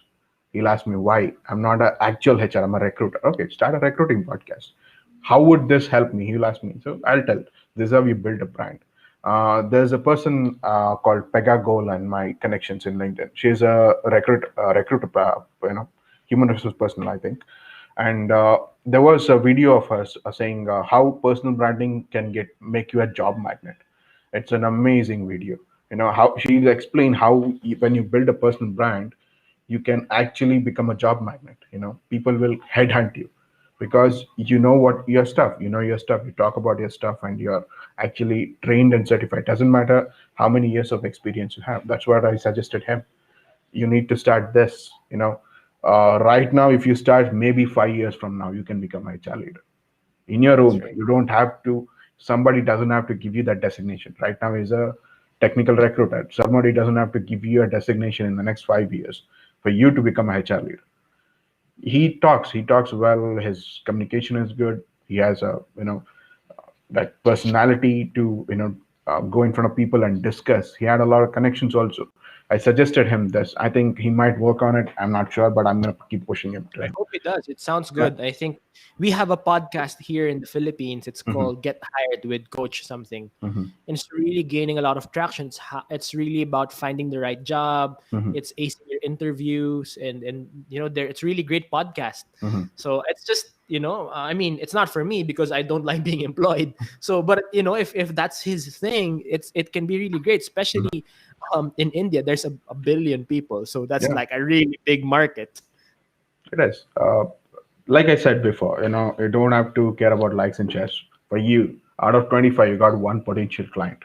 Speaker 2: He'll ask me why. I'm not an actual HR, I'm a recruiter. Okay, start a recruiting podcast. How would this help me? He'll ask me. So I'll tell, this is how you build a brand. There's a person called Pega Goal and my connections in LinkedIn. She's a recruiter, human resource person, I think. And there was a video of her saying how personal branding can make you a job magnet. It's an amazing video. How she explained how when you build a personal brand, you can actually become a job magnet. People will headhunt you because you know your stuff, you talk about your stuff, and you're actually trained and certified. Doesn't matter how many years of experience you have. That's what I suggested him. You need to start this. Right now, if you start, maybe 5 years from now you can become a HR leader in your
Speaker 1: That's
Speaker 2: own way.
Speaker 1: right.
Speaker 2: You don't have to. Somebody doesn't have to give you that designation. Right now is a technical recruiter. Somebody doesn't have to give you a designation in the next 5 years for you to become a HR leader. He talks well. His communication is good. He has a that personality to go in front of people and discuss. He had a lot of connections also. I suggested him this. I think he might work on it. I'm not sure, but I'm gonna keep pushing him to
Speaker 1: I
Speaker 2: him.
Speaker 1: hope it does. It sounds
Speaker 2: Yeah.
Speaker 1: good. I think we have a podcast here in the Philippines. It's
Speaker 2: Hmm.
Speaker 1: called Get Hired with Coach something.
Speaker 2: Hmm.
Speaker 1: And it's really gaining a lot of traction. It's really about finding the right job.
Speaker 2: Hmm.
Speaker 1: It's acing your interviews, and there it's really great podcast.
Speaker 2: Hmm.
Speaker 1: So it's just I mean, it's not for me because I don't like being employed. So, but if that's his thing, it can be really great, especially in India. There's a billion people, so that's
Speaker 2: Yeah,
Speaker 1: like a really big market.
Speaker 2: it is. Like I said before, you don't have to care about likes and shares. For you, out of 25, you got one potential client,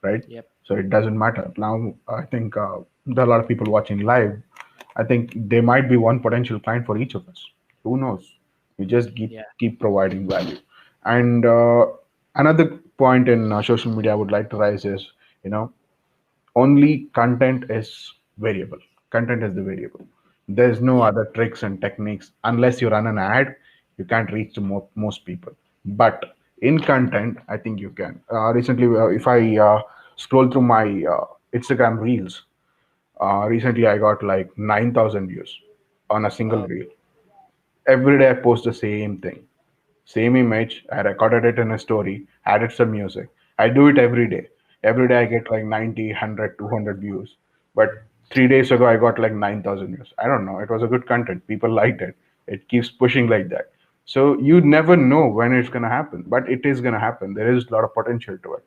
Speaker 2: right?
Speaker 1: Yep.
Speaker 2: So it doesn't matter. Now, I think there are a lot of people watching live. I think there might be one potential client for each of us. Who knows? You just keep
Speaker 1: Yeah.
Speaker 2: keep providing value. And another point in social media I would like to raise is, you know, only content is variable. Content is the variable. There's no
Speaker 1: Yep.
Speaker 2: other tricks and techniques. Unless you run an ad, you can't reach to most people. But in content, I think you can. Recently, if I scroll through my Instagram reels, recently I got like 9,000 views on a single
Speaker 1: Wow.
Speaker 2: reel. Every day I post the same thing, same image. I recorded it in a story, added some music. I do it every day. Every day I get like 90, 100, 200 views. But 3 days ago I got like 9,000 views. I don't know. It was a good content. People liked it. It keeps pushing like that. So you never know when it's going to happen, but it is going to happen. There is a lot of potential to it.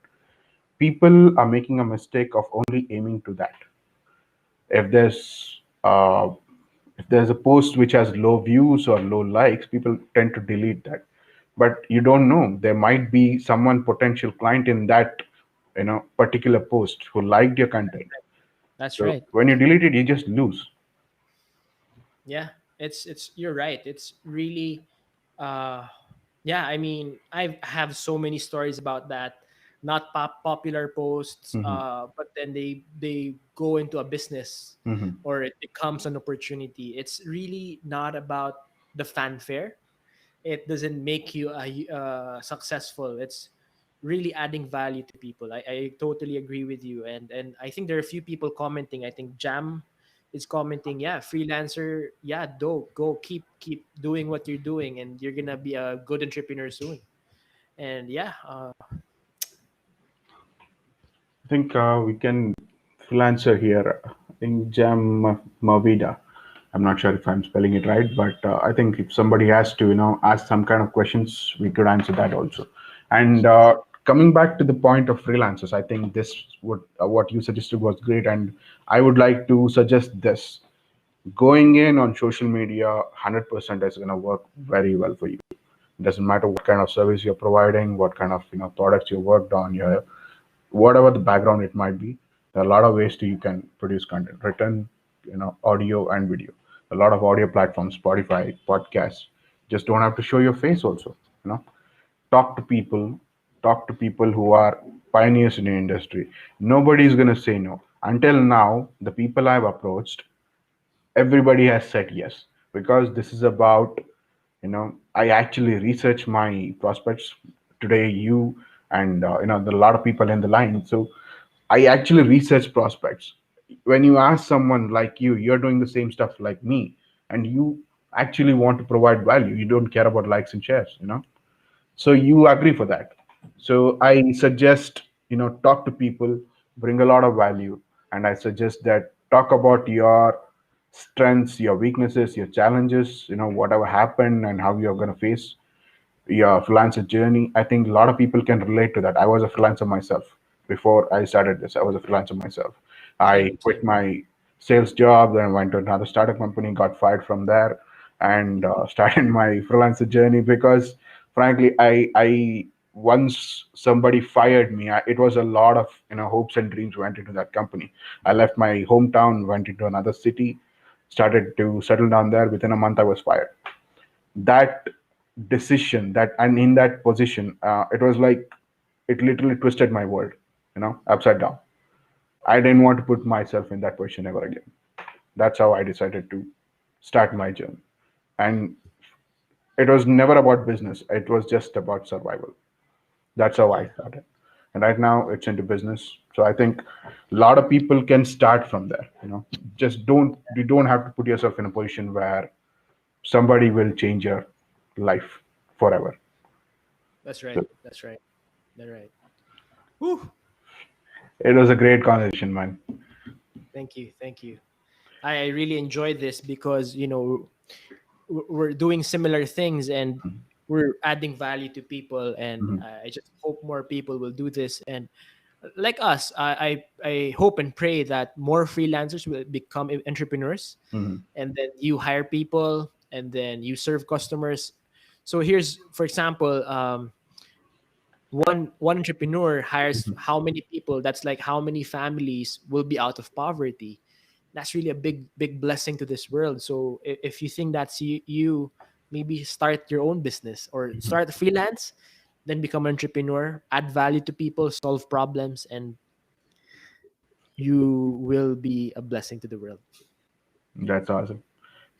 Speaker 2: People are making a mistake of only aiming to that. If there's a post which has low views or low likes, people tend to delete that. But you don't know, there might be someone potential client in that particular post who liked your content.
Speaker 1: That's
Speaker 2: So
Speaker 1: right.
Speaker 2: when you delete it, you just lose.
Speaker 1: Yeah. It's you're right. It's really uh yeah, I mean, I have so many stories about that. Not popular posts,
Speaker 2: Hmm.
Speaker 1: but then they go into a business
Speaker 2: Hmm.
Speaker 1: or it becomes an opportunity. It's really not about the fanfare. It doesn't make you successful. It's really adding value to people. I totally agree with you, and I think there are a few people commenting. I think Jam is commenting, yeah, freelancer, yeah, dope, go keep doing what you're doing, and you're gonna be a good entrepreneur soon. And yeah,
Speaker 2: I think we can freelancer here. I think Jam Mavida. I'm not sure if I'm spelling it right, but I think if somebody has to, ask some kind of questions, we could answer that also. And coming back to the point of freelancers, I think this would what you suggested was great, and I would like to suggest this. Going in on social media, 100% is going to work very well for you. It doesn't matter what kind of service you're providing, what kind of products you worked on, your whatever the background it might be. There are a lot of ways to you can produce content, written, audio and video. A lot of audio platforms, Spotify, podcasts. Just don't have to show your face also. you know talk to people, talk to people who are pioneers in the industry. Nobody's going to say no. Until now, the people I've approached, everybody has said yes, because this is about, I actually research my prospects. Today, you and there are a lot of people in the line. So I actually research prospects. When you ask someone like you're doing the same stuff like me, and you actually want to provide value. You don't care about likes and shares, so you agree for that. So I suggest, talk to people, bring a lot of value, and I suggest that talk about your strengths, your weaknesses, your challenges, whatever happened and how you're going to face your freelancer journey. I think a lot of people can relate to that. I was a freelancer myself before I started this. I was a freelancer myself. I
Speaker 1: Same,
Speaker 2: quit
Speaker 1: same.
Speaker 2: my sales job, then went to another startup company, got fired from there, and started my freelancer journey because, frankly, I once somebody fired me, it was a lot of hopes and dreams went into that company. I left my hometown, went into another city, started to settle down there. Within a month, I was fired. That decision, that and in that position, it was like it literally twisted my world, upside down. I didn't want to put myself in that position ever again. That's how I decided to start my journey. And it was never about business, it was just about survival. That's how I
Speaker 1: Yeah,
Speaker 2: started. And right now it's into business. So I think a lot of people can start from there. Just don't you don't have to put yourself in a position where somebody will change your life forever.
Speaker 1: that's right.
Speaker 2: So
Speaker 1: That's right. That's right. Whew.
Speaker 2: it was a great conversation, man.
Speaker 1: Thank you. Thank you. I really enjoyed this because we're doing similar things and we're adding value to people, and
Speaker 2: Mhm,
Speaker 1: I just hope more people will do this. And like us, I hope and pray that more freelancers will become entrepreneurs,
Speaker 2: mhm,
Speaker 1: and then you hire people and then you serve customers. So here's, for example, one entrepreneur hires
Speaker 2: mhm.
Speaker 1: how many people? That's like how many families will be out of poverty. That's really a big blessing to this world. So if you think that's you, maybe start your own business or start freelance, then become an entrepreneur, add value to people, solve problems, and you will be a blessing to the world.
Speaker 2: That's awesome.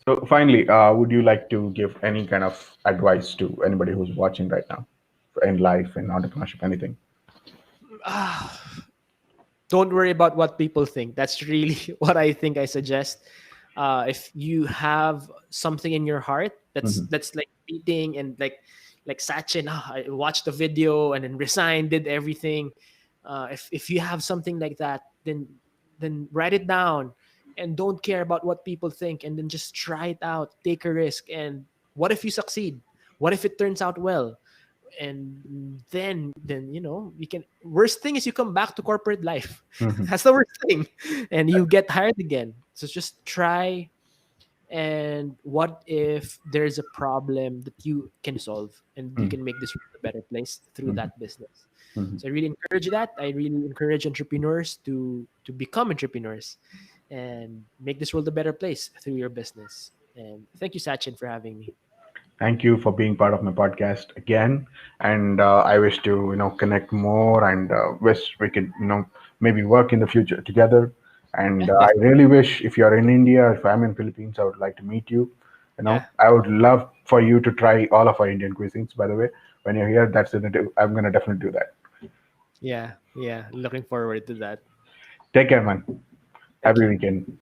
Speaker 2: So finally, would you like to give any kind of advice to anybody who's watching right now in life, in entrepreneurship, anything?
Speaker 1: Ah, don't worry about what people think. That's really what I think I suggest. If you have something in your heart
Speaker 2: Mhm,
Speaker 1: that's like beating, and like Sachin, I watched the video and then resigned, did everything. If you have something like that, then write it down and don't care about what people think, and then just try it out, take a risk. And what if you succeed? What if it turns out well? And then you can, worst thing is you come back to corporate life.
Speaker 2: mhm,
Speaker 1: That's the worst thing. And you get hired again. So just try. And what if there's a problem that you can solve and you
Speaker 2: mhm,
Speaker 1: can make this world a better place through
Speaker 2: mhm,
Speaker 1: that business?
Speaker 2: mhm.
Speaker 1: So I really encourage that. I really encourage entrepreneurs to become entrepreneurs and make this world a better place through your business. And thank you, Sachin, for having me.
Speaker 2: Thank you for being part of my podcast again, and I wish to connect more, and wish we could maybe work in the future together. And
Speaker 1: Yeah,
Speaker 2: I
Speaker 1: definitely.
Speaker 2: really wish, if you're in India, if I'm in Philippines, I would like to meet you.
Speaker 1: Yeah.
Speaker 2: I would love for you to try all of our Indian cuisines. By the way, when you're here, I'm gonna definitely do that.
Speaker 1: Yeah, yeah. Looking forward to that.
Speaker 2: Take care, man.
Speaker 1: Thank
Speaker 2: Happy
Speaker 1: you.
Speaker 2: weekend.